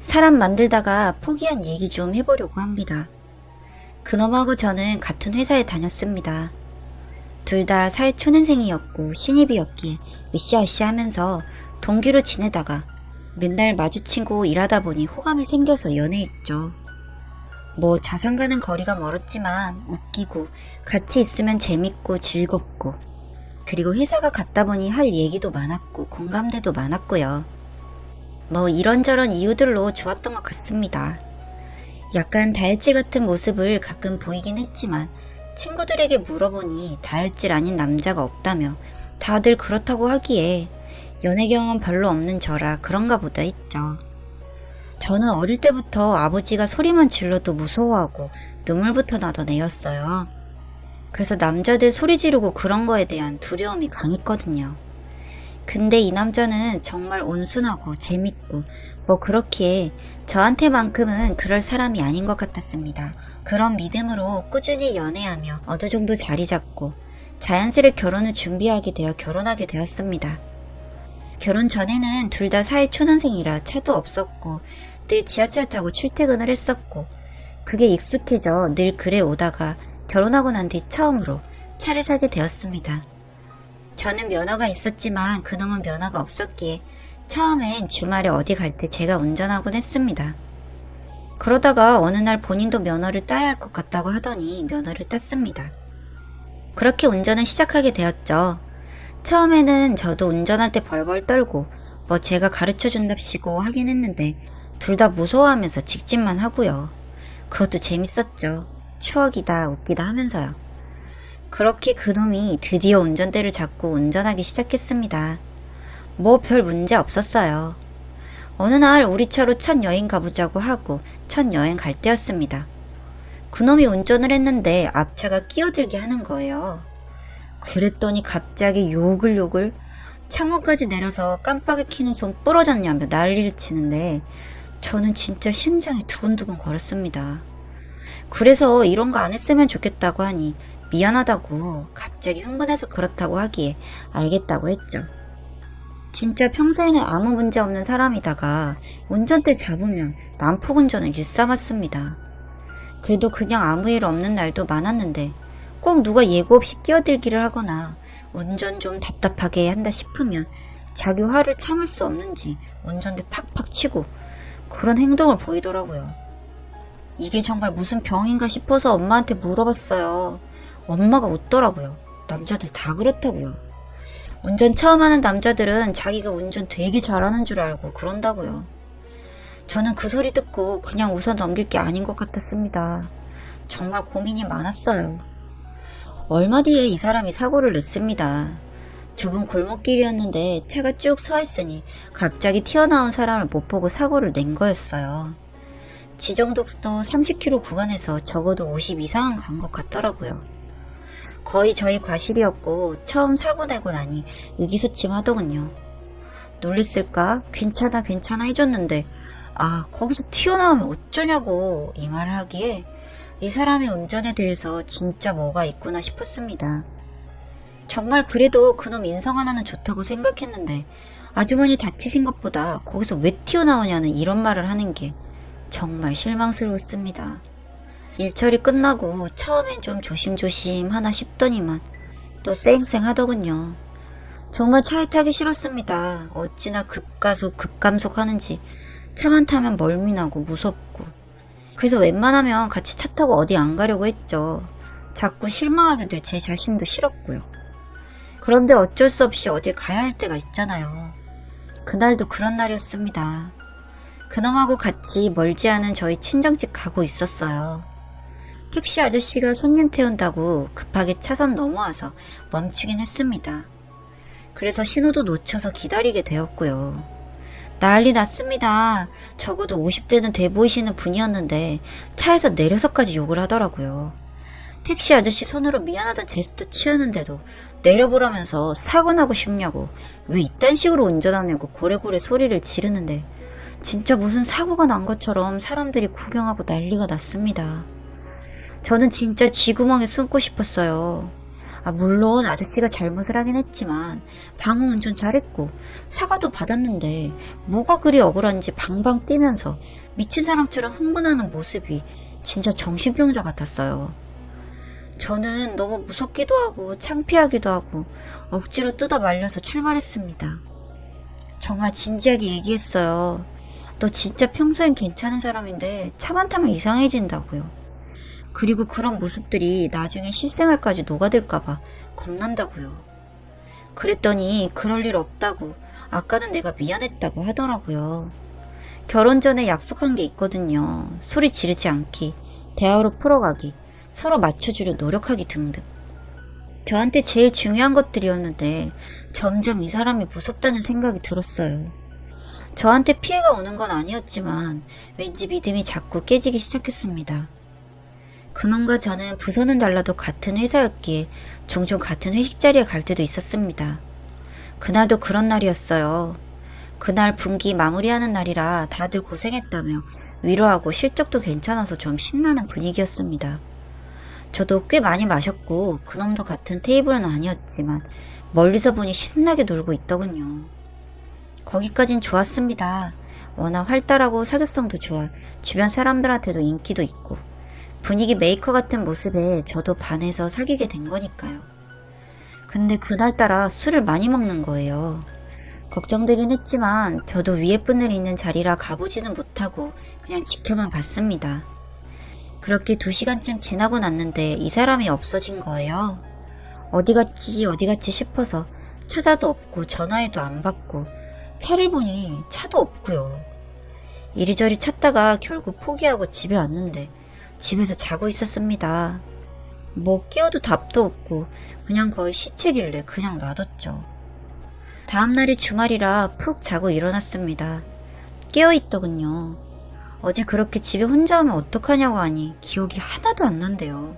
사람 만들다가 포기한 얘기 좀 해보려고 합니다. 그놈하고 저는 같은 회사에 다녔습니다. 둘 다 사회초년생이었고 신입이었기에 으쌰으쌰 하면서 동기로 지내다가 맨날 마주치고 일하다 보니 호감이 생겨서 연애했죠. 뭐 자산가는 거리가 멀었지만 웃기고 같이 있으면 재밌고 즐겁고, 그리고 회사가 같다 보니 할 얘기도 많았고 공감대도 많았고요. 뭐 이런저런 이유들로 좋았던 것 같습니다. 약간 다혈질 같은 모습을 가끔 보이긴 했지만 친구들에게 물어보니 다혈질 아닌 남자가 없다며 다들 그렇다고 하기에 연애 경험 별로 없는 저라 그런가 보다 했죠. 저는 어릴 때부터 아버지가 소리만 질러도 무서워하고 눈물부터 나던 애였어요. 그래서 남자들 소리 지르고 그런 거에 대한 두려움이 강했거든요. 근데 이 남자는 정말 온순하고 재밌고 뭐 그렇기에 저한테만큼은 그럴 사람이 아닌 것 같았습니다. 그런 믿음으로 꾸준히 연애하며 어느 정도 자리 잡고 자연스레 결혼을 준비하게 되어 결혼하게 되었습니다. 결혼 전에는 둘 다 사회초년생이라 차도 없었고 늘 지하철 타고 출퇴근을 했었고, 그게 익숙해져 늘 그래 오다가 결혼하고 난 뒤 처음으로 차를 사게 되었습니다. 저는 면허가 있었지만 그놈은 면허가 없었기에 처음엔 주말에 어디 갈 때 제가 운전하곤 했습니다. 그러다가 어느 날 본인도 면허를 따야 할 것 같다고 하더니 면허를 땄습니다. 그렇게 운전을 시작하게 되었죠. 처음에는 저도 운전할 때 벌벌 떨고 뭐 제가 가르쳐준답시고 하긴 했는데 둘 다 무서워하면서 직진만 하고요. 그것도 재밌었죠. 추억이다 웃기다 하면서요. 그렇게 그놈이 드디어 운전대를 잡고 운전하기 시작했습니다. 뭐 별 문제 없었어요. 어느 날 우리 차로 첫 여행 가보자고 하고 첫 여행 갈 때였습니다. 그놈이 운전을 했는데 앞차가 끼어들게 하는 거예요. 그랬더니 갑자기 욕을 창문까지 내려서 깜빡이 켜는 손 부러졌냐며 난리를 치는데 저는 진짜 심장이 두근두근 거렸습니다. 그래서 이런 거 안 했으면 좋겠다고 하니 미안하다고 갑자기 흥분해서 그렇다고 하기에 알겠다고 했죠. 진짜 평소에는 아무 문제 없는 사람이다가 운전대 잡으면 난폭 운전을 일삼았습니다. 그래도 그냥 아무 일 없는 날도 많았는데 꼭 누가 예고 없이 끼어들기를 하거나 운전 좀 답답하게 한다 싶으면 자기 화를 참을 수 없는지 운전대 팍팍 치고 그런 행동을 보이더라고요. 이게 정말 무슨 병인가 싶어서 엄마한테 물어봤어요. 엄마가 웃더라고요. 남자들 다 그렇다고요. 운전 처음 하는 남자들은 자기가 운전 되게 잘하는 줄 알고 그런다고요. 저는 그 소리 듣고 그냥 웃어 넘길 게 아닌 것 같았습니다. 정말 고민이 많았어요. 얼마 뒤에 이 사람이 사고를 냈습니다. 좁은 골목길이었는데 차가 쭉 서있으니 갑자기 튀어나온 사람을 못 보고 사고를 낸 거였어요. 지정독도 30km 구간에서 적어도 50 이상은 간 것 같더라고요. 거의 저희 과실이었고 처음 사고 내고 나니 의기소침하더군요. 놀랬을까? 괜찮아 해줬는데 거기서 튀어나오면 어쩌냐고 이 말을 하기에 이 사람의 운전에 대해서 진짜 뭐가 있구나 싶었습니다. 정말 그래도 그놈 인성 하나는 좋다고 생각했는데 아주머니 다치신 것보다 거기서 왜 튀어나오냐는 이런 말을 하는 게 정말 실망스러웠습니다. 일처리 끝나고 처음엔 좀 조심조심 하나 싶더니만 또 쌩쌩 하더군요. 정말 차에 타기 싫었습니다. 어찌나 급가속 급감속 하는지 차만 타면 멀미나고 무섭고, 그래서 웬만하면 같이 차 타고 어디 안 가려고 했죠. 자꾸 실망하게 될 제 자신도 싫었고요. 그런데 어쩔 수 없이 어딜 가야 할 때가 있잖아요. 그날도 그런 날이었습니다. 그놈하고 같이 멀지 않은 저희 친정집 가고 있었어요. 택시 아저씨가 손님 태운다고 급하게 차선 넘어와서 멈추긴 했습니다. 그래서 신호도 놓쳐서 기다리게 되었고요. 난리 났습니다. 적어도 50대는 돼 보이시는 분이었는데 차에서 내려서까지 욕을 하더라고요. 택시 아저씨 손으로 미안하다는 제스처 취하는데도 내려보라면서 사고 나고 싶냐고 왜 이딴 식으로 운전하냐고 고래고래 소리를 지르는데 진짜 무슨 사고가 난 것처럼 사람들이 구경하고 난리가 났습니다. 저는 진짜 쥐구멍에 숨고 싶었어요. 물론 아저씨가 잘못을 하긴 했지만 방어 운전 잘했고 사과도 받았는데 뭐가 그리 억울한지 방방 뛰면서 미친 사람처럼 흥분하는 모습이 진짜 정신병자 같았어요. 저는 너무 무섭기도 하고 창피하기도 하고 억지로 뜯어 말려서 출발했습니다. 정말 진지하게 얘기했어요. 너 진짜 평소엔 괜찮은 사람인데 차만 타면 이상해진다고요. 그리고 그런 모습들이 나중에 실생활까지 녹아들까봐 겁난다고요. 그랬더니 그럴 일 없다고, 아까는 내가 미안했다고 하더라고요. 결혼 전에 약속한 게 있거든요. 소리 지르지 않기, 대화로 풀어가기, 서로 맞춰주려 노력하기 등등. 저한테 제일 중요한 것들이었는데 점점 이 사람이 무섭다는 생각이 들었어요. 저한테 피해가 오는 건 아니었지만 왠지 믿음이 자꾸 깨지기 시작했습니다. 그놈과 저는 부서는 달라도 같은 회사였기에 종종 같은 회식 자리에 갈 때도 있었습니다. 그날도 그런 날이었어요. 그날 분기 마무리하는 날이라 다들 고생했다며 위로하고 실적도 괜찮아서 좀 신나는 분위기였습니다. 저도 꽤 많이 마셨고 그놈도 같은 테이블은 아니었지만 멀리서 보니 신나게 놀고 있더군요. 거기까진 좋았습니다. 워낙 활달하고 사교성도 좋아 주변 사람들한테도 인기도 있고 분위기 메이커 같은 모습에 저도 반해서 사귀게 된 거니까요. 근데 그날따라 술을 많이 먹는 거예요. 걱정되긴 했지만 저도 위에 분들이 있는 자리라 가보지는 못하고 그냥 지켜만 봤습니다. 그렇게 2시간쯤 지나고 났는데 이 사람이 없어진 거예요. 어디 갔지 싶어서 찾아도 없고 전화해도 안 받고 차를 보니 차도 없고요. 이리저리 찾다가 결국 포기하고 집에 왔는데 집에서 자고 있었습니다. 뭐 깨워도 답도 없고 그냥 거의 시체길래 그냥 놔뒀죠. 다음날이 주말이라 푹 자고 일어났습니다. 깨어있더군요. 어제 그렇게 집에 혼자 오면 어떡하냐고 하니 기억이 하나도 안 난대요.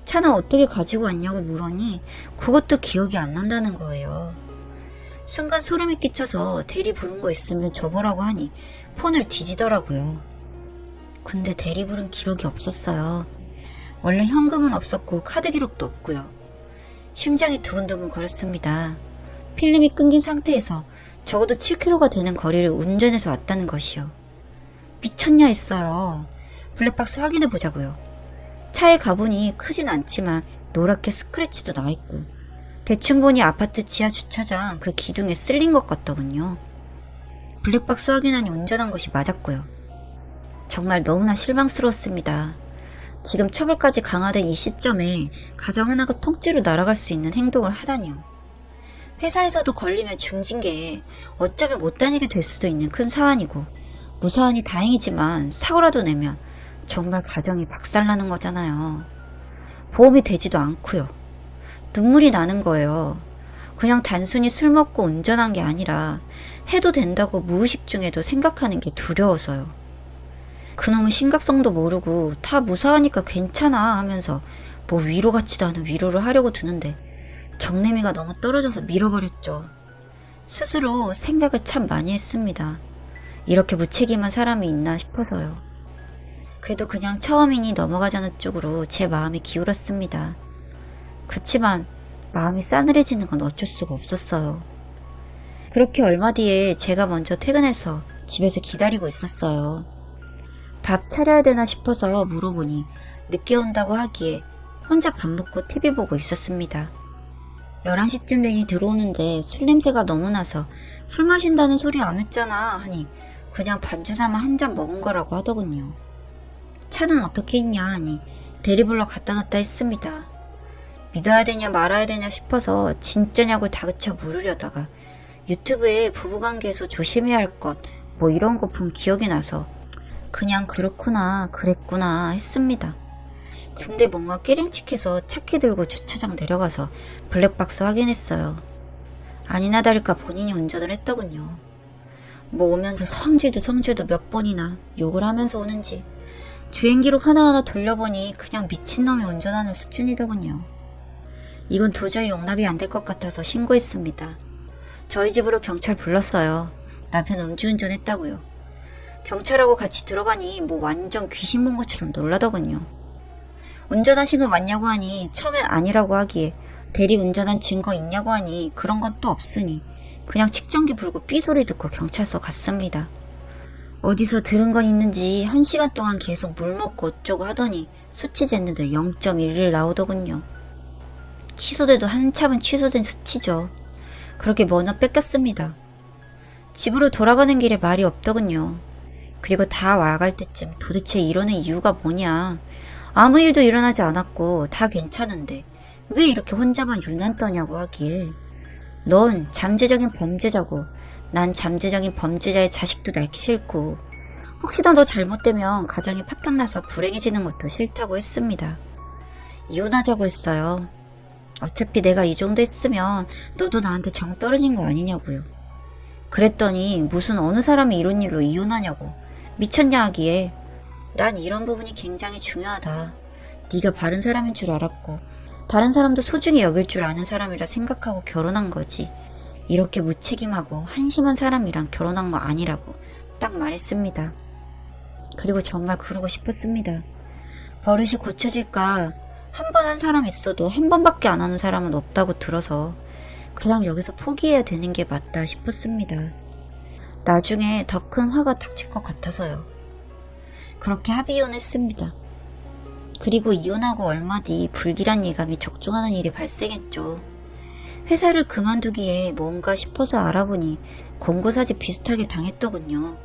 차는 어떻게 가지고 왔냐고 물으니 그것도 기억이 안 난다는 거예요. 순간 소름이 끼쳐서 대리 부른 거 있으면 줘보라고 하니 폰을 뒤지더라고요. 근데 대리 부른 기록이 없었어요. 원래 현금은 없었고 카드 기록도 없고요. 심장이 두근두근 거렸습니다. 필름이 끊긴 상태에서 적어도 7km가 되는 거리를 운전해서 왔다는 것이요. 미쳤냐 했어요. 블랙박스 확인해 보자고요. 차에 가보니 크진 않지만 노랗게 스크래치도 나있고 대충 보니 아파트 지하 주차장 그 기둥에 쓸린 것 같더군요. 블랙박스 확인하니 운전한 것이 맞았고요. 정말 너무나 실망스러웠습니다. 지금 처벌까지 강화된 이 시점에 가정 하나가 통째로 날아갈 수 있는 행동을 하다니요. 회사에서도 걸리면 중징계에 어쩌면 못 다니게 될 수도 있는 큰 사안이고 무사하니 다행이지만 사고라도 내면 정말 가정이 박살나는 거잖아요. 보험이 되지도 않고요. 눈물이 나는 거예요. 그냥 단순히 술 먹고 운전한 게 아니라 해도 된다고 무의식 중에도 생각하는 게 두려워서요. 그놈은 심각성도 모르고 다 무사하니까 괜찮아 하면서 뭐 위로 같지도 않은 위로를 하려고 드는데 정내미가 너무 떨어져서 밀어버렸죠. 스스로 생각을 참 많이 했습니다. 이렇게 무책임한 사람이 있나 싶어서요. 그래도 그냥 처음이니 넘어가자는 쪽으로 제 마음이 기울었습니다. 그치만 마음이 싸늘해지는 건 어쩔 수가 없었어요. 그렇게 얼마 뒤에 제가 먼저 퇴근해서 집에서 기다리고 있었어요. 밥 차려야 되나 싶어서 물어보니 늦게 온다고 하기에 혼자 밥 먹고 TV 보고 있었습니다. 11시쯤 되니 들어오는데 술 냄새가 너무 나서 술 마신다는 소리 안 했잖아 하니 그냥 반주 삼아 한 잔 먹은 거라고 하더군요. 차는 어떻게 했냐 하니 대리 불러 갖다 놨다 했습니다. 믿어야 되냐 말아야 되냐 싶어서 진짜냐고 다그쳐 물으려다가 유튜브에 부부관계에서 조심해야 할 것 뭐 이런 거 본 기억이 나서 그냥 그렇구나 그랬구나 했습니다. 근데 뭔가 깨림칙해서 차키 들고 주차장 내려가서 블랙박스 확인했어요. 아니나 다를까 본인이 운전을 했더군요. 뭐 오면서 성질도 몇 번이나 욕을 하면서 오는지 주행기록 하나하나 돌려보니 그냥 미친놈이 운전하는 수준이더군요. 이건 도저히 용납이 안 될 것 같아서 신고했습니다. 저희 집으로 경찰 불렀어요. 남편 음주운전 했다고요. 경찰하고 같이 들어가니 뭐 완전 귀신 본 것처럼 놀라더군요. 운전하신 거 맞냐고 하니 처음엔 아니라고 하기에 대리운전한 증거 있냐고 하니 그런 건 또 없으니 그냥 측정기 불고 삐소리 듣고 경찰서 갔습니다. 어디서 들은 건 있는지 1시간 동안 계속 물 먹고 어쩌고 하더니 수치 쟀는데 0.11 나오더군요. 취소돼도 한참은 취소된 수치죠. 그렇게 면허 뺏겼습니다. 집으로 돌아가는 길에 말이 없더군요. 그리고 다 와갈 때쯤 도대체 이러는 이유가 뭐냐. 아무 일도 일어나지 않았고 다 괜찮은데 왜 이렇게 혼자만 유난 떠냐고 하길. 넌 잠재적인 범죄자고 난 잠재적인 범죄자의 자식도 낳기 싫고 혹시나 너 잘못되면 가정이 파탄나서 불행해지는 것도 싫다고 했습니다. 이혼하자고 했어요. 어차피 내가 이 정도 했으면 너도 나한테 정 떨어진 거 아니냐고요. 그랬더니 무슨 어느 사람이 이런 일로 이혼하냐고 미쳤냐 하기에 난 이런 부분이 굉장히 중요하다. 네가 바른 사람인 줄 알았고 다른 사람도 소중히 여길 줄 아는 사람이라 생각하고 결혼한 거지. 이렇게 무책임하고 한심한 사람이랑 결혼한 거 아니라고 딱 말했습니다. 그리고 정말 그러고 싶었습니다. 버릇이 고쳐질까? 한 번 한 사람 있어도 한 번밖에 안 하는 사람은 없다고 들어서 그냥 여기서 포기해야 되는 게 맞다 싶었습니다. 나중에 더 큰 화가 닥칠 것 같아서요. 그렇게 합의이혼했습니다. 그리고 이혼하고 얼마 뒤 불길한 예감이 적중하는 일이 발생했죠. 회사를 그만두기에 뭔가 싶어서 알아보니 권고사지 비슷하게 당했더군요.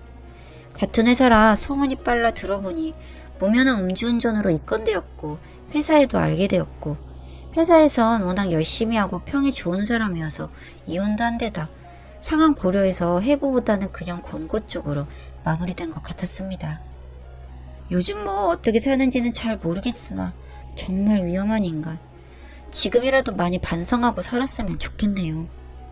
같은 회사라 소문이 빨라 들어보니 무면허 음주운전으로 입건되었고 회사에도 알게 되었고 회사에선 워낙 열심히 하고 평이 좋은 사람이어서 이혼도 한 데다 상황 고려해서 해고보다는 그냥 권고 쪽으로 마무리된 것 같았습니다. 요즘 뭐 어떻게 사는지는 잘 모르겠으나 정말 위험한 인간. 지금이라도 많이 반성하고 살았으면 좋겠네요.